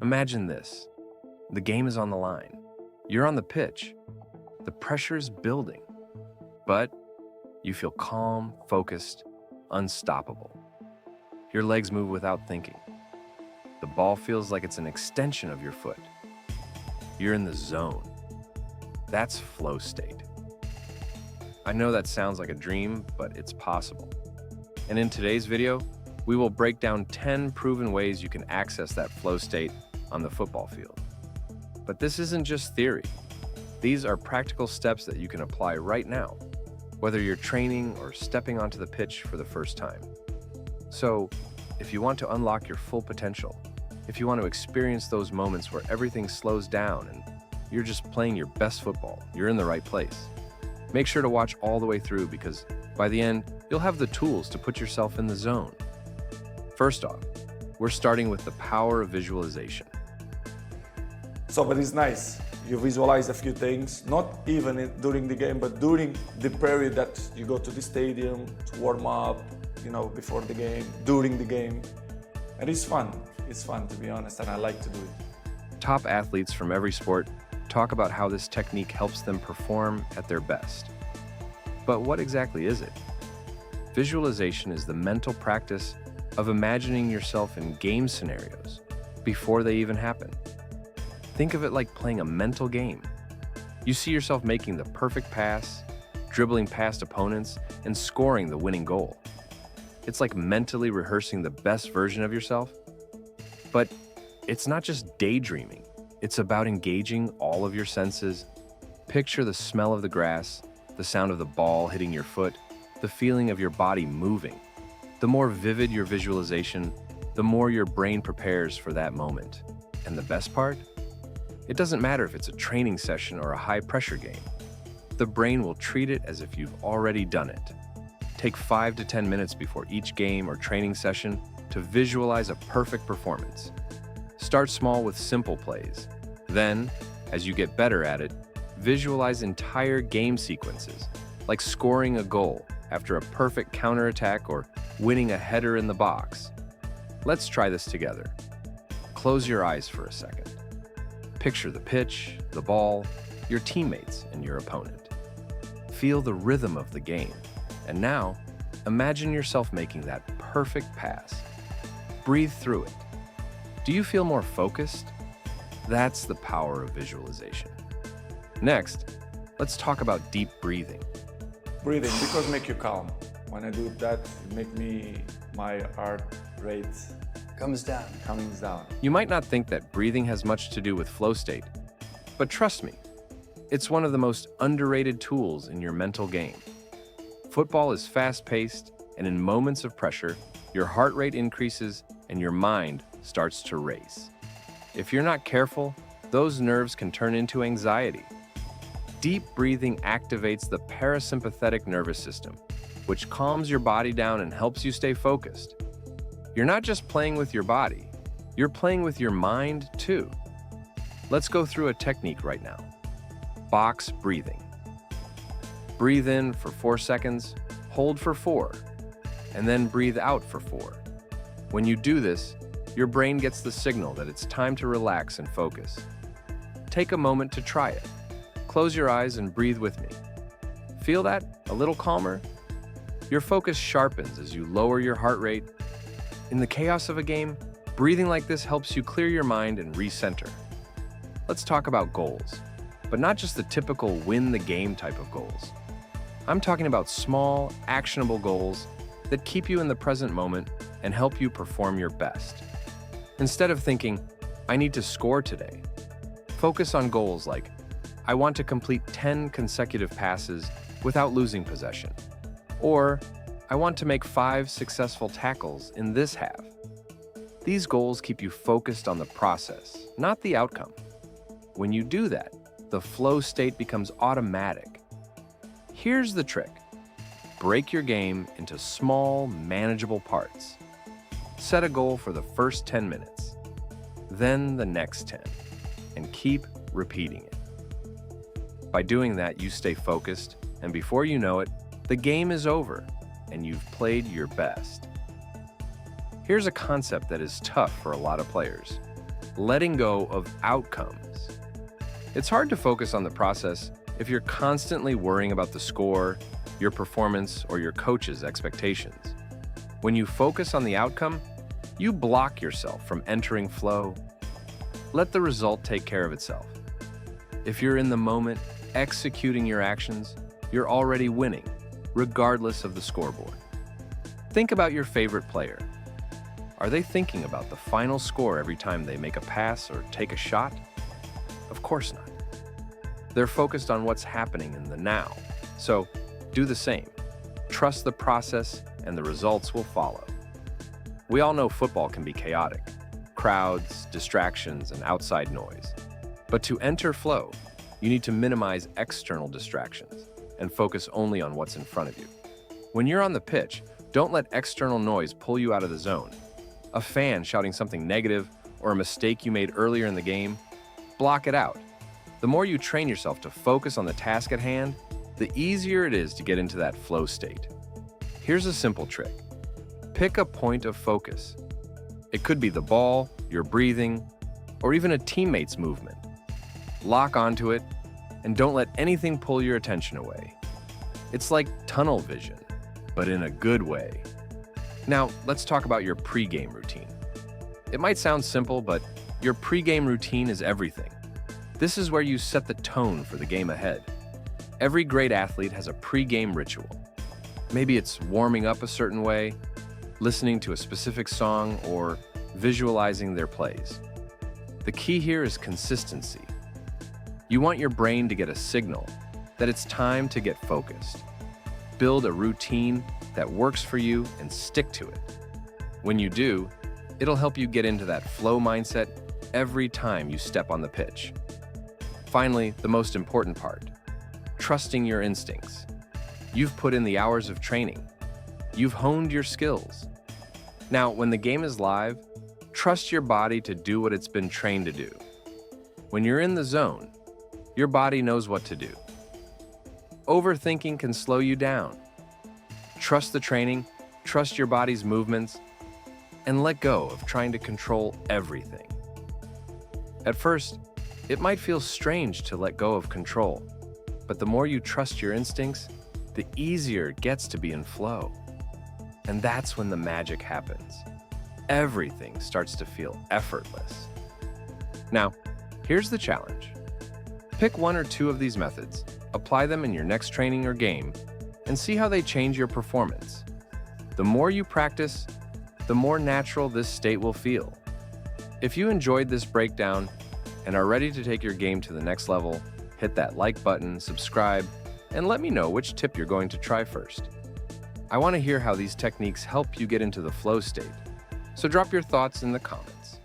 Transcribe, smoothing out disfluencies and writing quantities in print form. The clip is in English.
Imagine this. The game is on the line. You're on the pitch. The pressure is building, but you feel calm, focused, unstoppable. Your legs move without thinking. The ball feels like it's an extension of your foot. You're in the zone. That's flow state. I know that sounds like a dream, but it's possible. And in today's video, we will break down 10 proven ways you can access that flow state on the football field. But this isn't just theory. These are practical steps that you can apply right now, whether you're training or stepping onto the pitch for the first time. So, if you want to unlock your full potential, if you want to experience those moments where everything slows down and you're just playing your best football, you're in the right place. Make sure to watch all the way through because by the end, you'll have the tools to put yourself in the zone. First off, we're starting with the power of visualization. So, but it's nice. You visualize a few things, not even during the game, but during the period that you go to the stadium to warm up, before the game, during the game. And it's fun. It's fun, to be honest, and I like to do it. Top athletes from every sport talk about how this technique helps them perform at their best. But what exactly is it? Visualization is the mental practice of imagining yourself in game scenarios before they even happen. Think of it like playing a mental game. You see yourself making the perfect pass, dribbling past opponents, and scoring the winning goal. It's like mentally rehearsing the best version of yourself. But it's not just daydreaming. It's about engaging all of your senses. Picture the smell of the grass, the sound of the ball hitting your foot, the feeling of your body moving. The more vivid your visualization, the more your brain prepares for that moment. And the best part? It doesn't matter if it's a training session or a high-pressure game. The brain will treat it as if you've already done it. Take 5 to 10 minutes before each game or training session to visualize a perfect performance. Start small with simple plays. Then, as you get better at it, visualize entire game sequences, like scoring a goal after a perfect counterattack or winning a header in the box. Let's try this together. Close your eyes for a second. Picture the pitch, the ball, your teammates, and your opponent. Feel the rhythm of the game. And now, imagine yourself making that perfect pass. Breathe through it. Do you feel more focused? That's the power of visualization. Next, let's talk about deep breathing. Breathing, because make you calm. When I do that, it makes my heart rate comes down. comes down. You might not think that breathing has much to do with flow state, but trust me, it's one of the most underrated tools in your mental game. Football is fast-paced, and in moments of pressure, your heart rate increases and your mind starts to race. If you're not careful, those nerves can turn into anxiety. Deep breathing activates the parasympathetic nervous system, which calms your body down and helps you stay focused. You're not just playing with your body, you're playing with your mind too. Let's go through a technique right now. Box breathing. Breathe in for 4 seconds, hold for 4, and then breathe out for 4. When you do this, your brain gets the signal that it's time to relax and focus. Take a moment to try it. Close your eyes and breathe with me. Feel that? A little calmer? Your focus sharpens as you lower your heart rate. In the chaos of a game, breathing like this helps you clear your mind and recenter. Let's talk about goals, but not just the typical win the game type of goals. I'm talking about small, actionable goals that keep you in the present moment and help you perform your best. Instead of thinking, I need to score today, focus on goals like, I want to complete 10 consecutive passes without losing possession. Or, I want to make 5 successful tackles in this half. These goals keep you focused on the process, not the outcome. When you do that, the flow state becomes automatic. Here's the trick. Break your game into small, manageable parts. Set a goal for the first 10 minutes, then the next 10, and keep repeating it. By doing that, you stay focused, and before you know it, the game is over, and you've played your best. Here's a concept that is tough for a lot of players. letting go of outcomes. It's hard to focus on the process if you're constantly worrying about the score, your performance, or your coach's expectations. When you focus on the outcome, you block yourself from entering flow. Let the result take care of itself. If you're in the moment, executing your actions, you're already winning, regardless of the scoreboard. Think about your favorite player. Are they thinking about the final score every time they make a pass or take a shot? Of course not. They're focused on what's happening in the now. So, do the same. Trust the process and the results will follow. We all know football can be chaotic. Crowds, distractions, and outside noise. But to enter flow, you need to minimize external distractions and focus only on what's in front of you. When you're on the pitch, don't let external noise pull you out of the zone. A fan shouting something negative or a mistake you made earlier in the game, block it out. The more you train yourself to focus on the task at hand, the easier it is to get into that flow state. Here's a simple trick. Pick a point of focus. It could be the ball, your breathing, or even a teammate's movement. Lock onto it and don't let anything pull your attention away. It's like tunnel vision, but in a good way. Now, let's talk about your pre-game routine. It might sound simple, but your pre-game routine is everything. This is where you set the tone for the game ahead. Every great athlete has a pre-game ritual. Maybe it's warming up a certain way, listening to a specific song, or visualizing their plays. The key here is consistency. You want your brain to get a signal that it's time to get focused. Build a routine that works for you and stick to it. When you do, it'll help you get into that flow mindset every time you step on the pitch. Finally, the most important part, trusting your instincts. You've put in the hours of training. You've honed your skills. Now, when the game is live, trust your body to do what it's been trained to do. When you're in the zone, your body knows what to do. Overthinking can slow you down. Trust the training, trust your body's movements, and let go of trying to control everything. At first, it might feel strange to let go of control, but the more you trust your instincts, the easier it gets to be in flow. And that's when the magic happens. Everything starts to feel effortless. Now, here's the challenge. Pick one or two of these methods, apply them in your next training or game, and see how they change your performance. The more you practice, the more natural this state will feel. If you enjoyed this breakdown and are ready to take your game to the next level, hit that like button, subscribe, and let me know which tip you're going to try first. I want to hear how these techniques help you get into the flow state, so drop your thoughts in the comments.